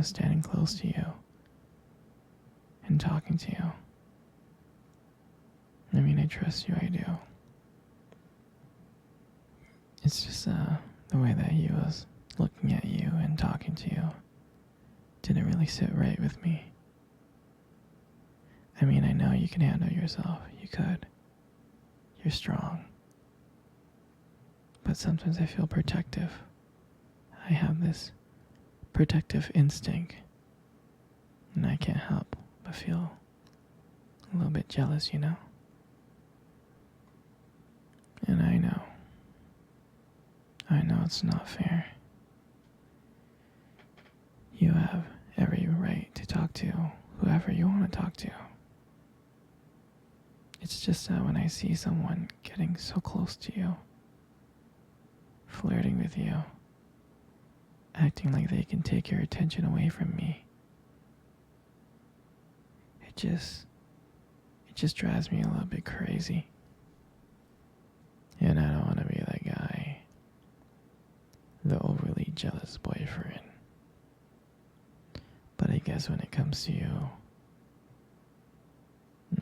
was standing close to you and talking to you. I mean, I trust you, I do. It's just the way that he was looking at you and talking to you didn't really sit right with me. I mean, I know you can handle yourself. You could. You're strong. But sometimes I feel protective. I have this protective instinct. And I can't help but feel a little bit jealous, you know? And I know it's not fair. You have every right to talk to whoever you want to talk to. It's just that when I see someone getting so close to you, flirting with you, acting like they can take your attention away from me, it just drives me a little bit crazy. And I don't want to be that guy, the overly jealous boyfriend. But I guess when it comes to you,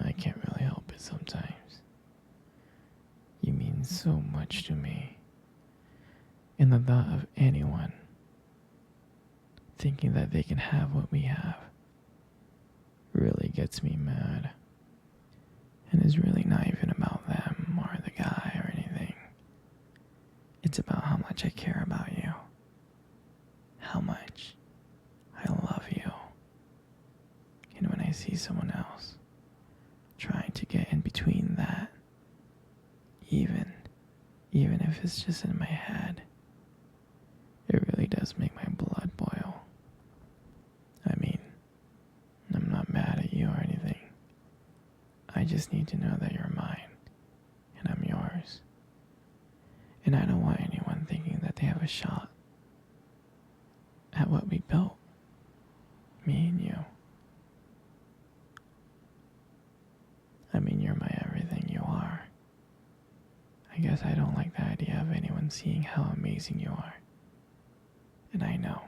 I can't really help it sometimes. You mean so much to me. And the thought of anyone thinking that they can have what we have really gets me mad. And it's really not even about them or the guy or anything. It's about how much I care about you. How much I love you. And when I see someone else trying to get in between that, even if it's just in my head, it really does make my blood boil. I mean, I'm not mad at you or anything. I just need to know that you're mine, and I'm yours. And I don't want anyone thinking that they have a shot at what we built, me and you. I mean, you're my everything, you are. I guess I don't like the idea of anyone seeing how amazing you are. And I know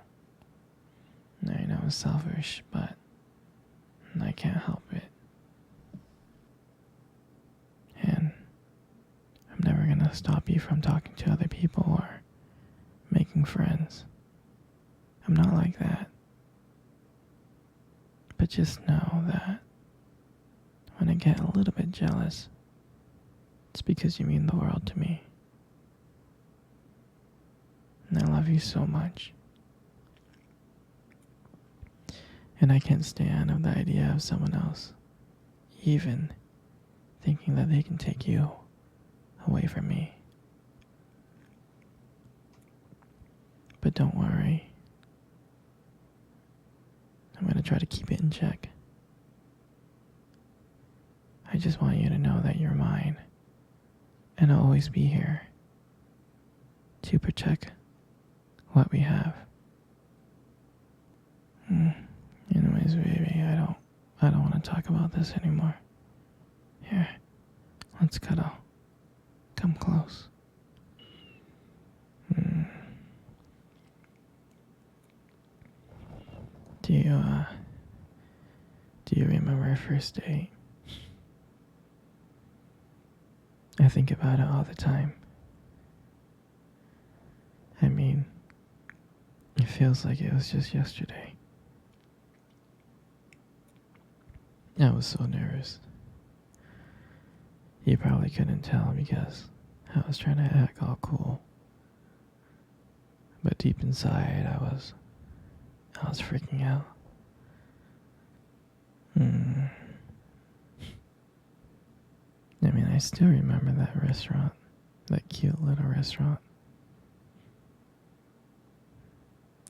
it's selfish, but I can't help it. And I'm never gonna stop you from talking to other people or making friends. I'm not like that. But just know that when I get a little bit jealous, it's because you mean the world to me. And I love you so much. And I can't stand the idea of someone else even thinking that they can take you away from me. But don't worry. I'm going to try to keep it in check. I just want you to know that you're mine. And I'll always be here to protect what we have. Anyways, baby, I don't want to talk about this anymore. Here, let's cuddle. Come close. Do you remember our first date? I think about it all the time. I mean, it feels like it was just yesterday. I was so nervous. You probably couldn't tell because I was trying to act all cool. But deep inside, I was freaking out. I mean, I still remember that restaurant, that cute little restaurant.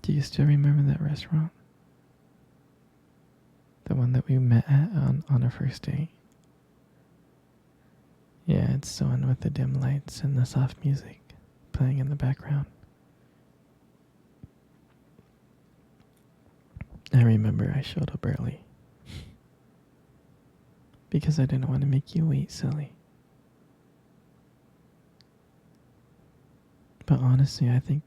Do you still remember that restaurant? The one that we met at on our first date? Yeah, it's the one with the dim lights and the soft music playing in the background. I remember I showed up early. Because I didn't want to make you wait, silly. But honestly, I think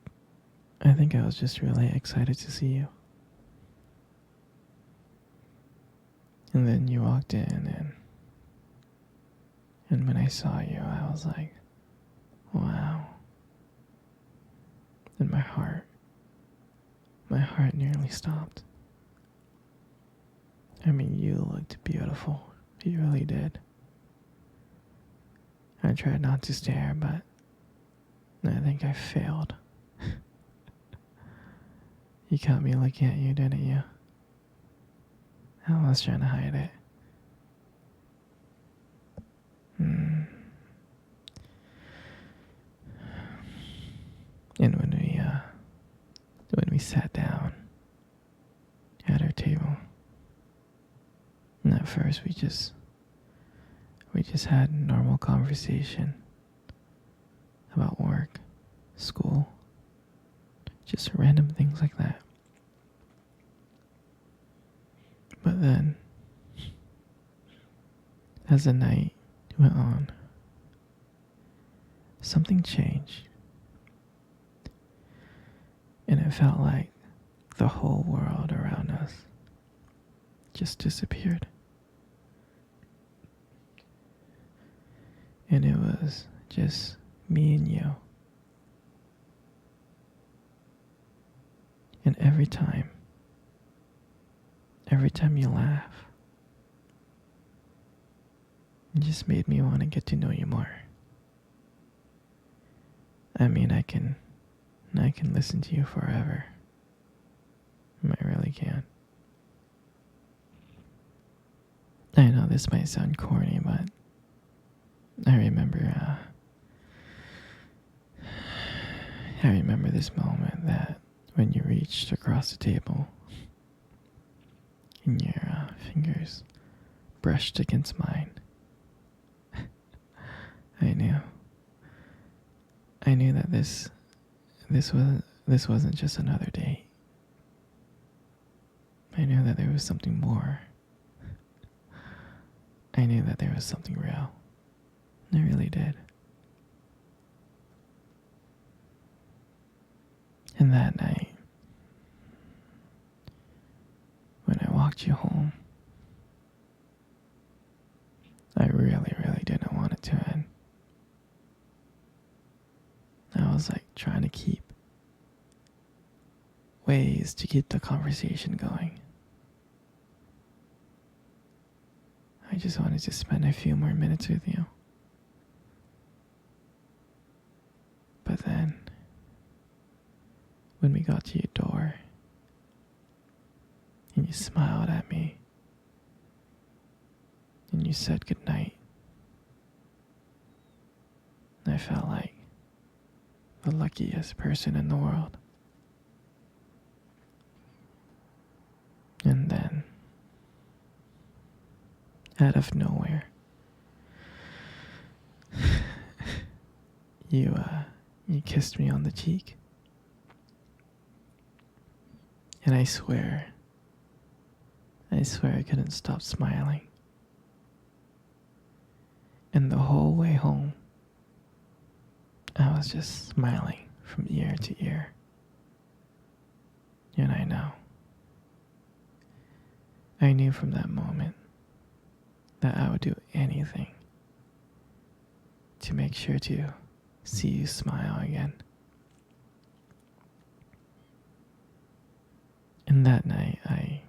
I was just really excited to see you. And then you walked in, and when I saw you, I was like, wow. And my heart nearly stopped. I mean, you looked beautiful. You really did. I tried not to stare, but I think I failed. You caught me looking at you, didn't you? I was trying to hide it. Hmm. And when we sat down at our table, and at first we just had normal conversation about work, school, just random things like that. But then, as the night went on, something changed. And it felt like the whole world around us just disappeared. And it was just me and you. And every time you laugh, it just made me want to get to know you more. I mean, I can listen to you forever. I really can. I know this might sound corny, but I remember this moment that when you reached across the table and your fingers brushed against mine. I knew that this wasn't just another date. I knew that there was something more. I knew that there was something real. I really did. And that night, when I walked you home, I really, really didn't want it to end. I was like trying to keep ways to keep the conversation going. I just wanted to spend a few more minutes with you. But then, when we got to your door, and you smiled at me, and you said goodnight, I felt like the luckiest person in the world. And then, out of nowhere, you kissed me on the cheek. And I swear I couldn't stop smiling. And the whole way home, I was just smiling from ear to ear. And I knew from that moment that I would do anything to make sure to see you smile again. And that night, I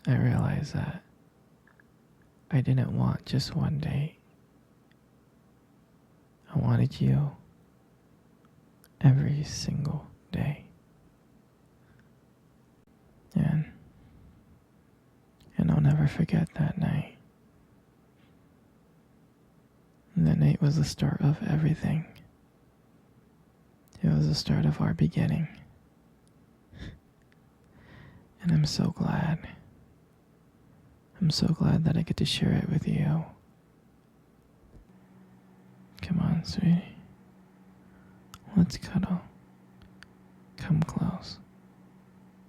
realized that I didn't want just one date. I wanted you every single day. And I'll never forget that night. That night was the start of everything. It was the start of our beginning. And I'm so glad. I'm so glad that I get to share it with you. Come on, sweetie. Let's cuddle. Come close.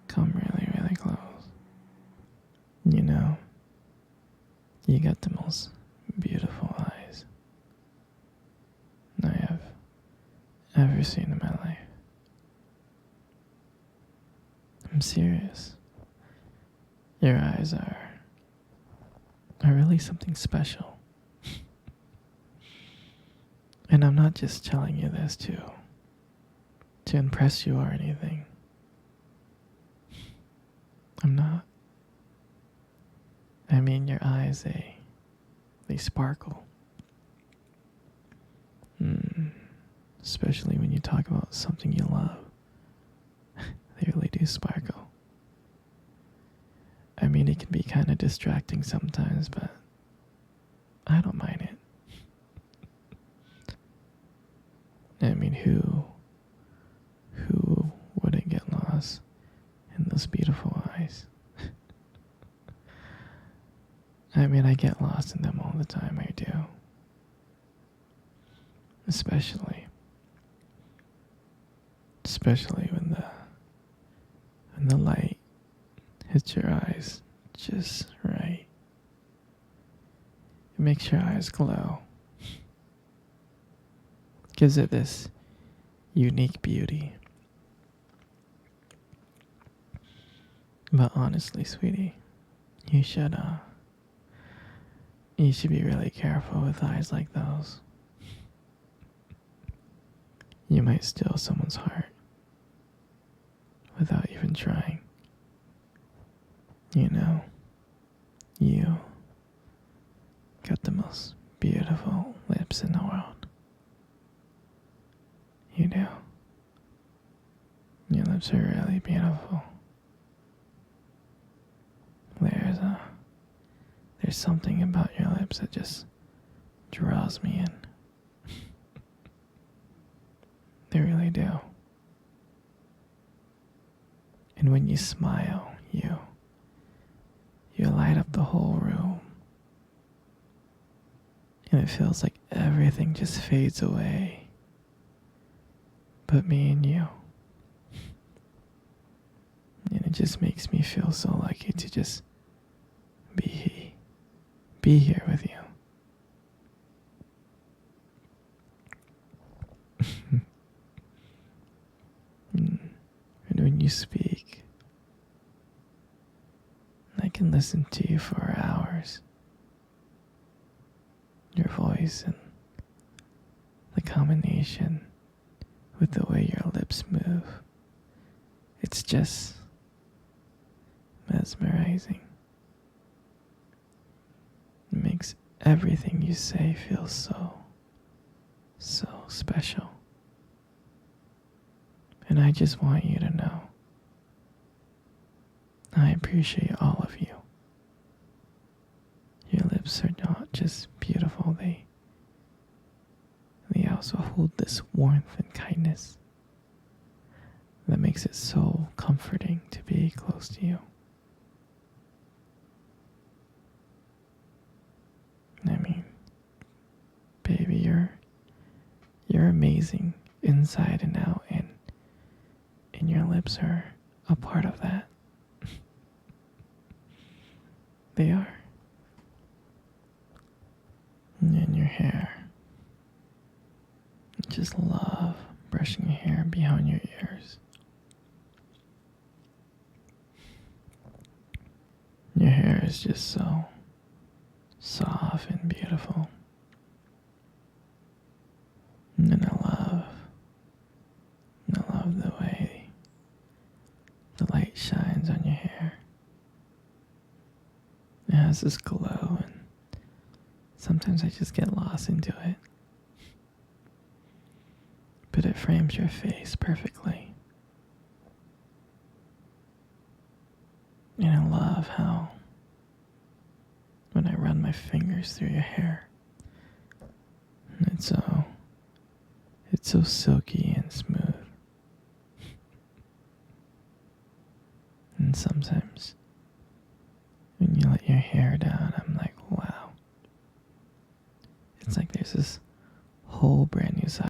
Come really, really close. You know, you got the most beautiful eyes I have ever seen in my life. I'm serious. Your eyes are are really something special. And I'm not just telling you this to impress you or anything. I'm not. I mean, your eyes, they sparkle. Especially when you talk about something you love. They really do sparkle. I mean, it can be kind of distracting sometimes, but I don't mind it. I mean, who wouldn't get lost in those beautiful eyes? I mean, I get lost in them all the time, I do. Especially when the light hits your eyes just right. It makes your eyes glow. Gives it this unique beauty. But honestly, sweetie, you should be really careful with eyes like those. You might steal someone's heart without even trying. You know, you got the most beautiful lips in the world. You do. Your lips are really beautiful. There's something about your lips that just draws me in. They really do. And when you smile, you light up the whole room. And it feels like everything just fades away. But me and you. And it just makes me feel so lucky to just be here with you. And when you speak, I can listen to you for hours. Your voice and the combination with the way your lips move. It's just mesmerizing. It makes everything you say feel so special. And I just want you to know I appreciate all of you. Your lips are not just beautiful, they also hold this warmth and kindness that makes it so comforting to be close to you. I mean, baby, you're amazing inside and out, and your lips are a part of that. They are. And your hair. I just love brushing your hair behind your ears. Your hair is just so soft and beautiful. And I love the way the light shines on your hair. It has this glow, and sometimes I just get lost into it. But it frames your face perfectly. And I love how when I run my fingers through your hair, it's so silky and smooth. And sometimes when you let your hair down, I'm like, wow. It's like there's this whole brand new side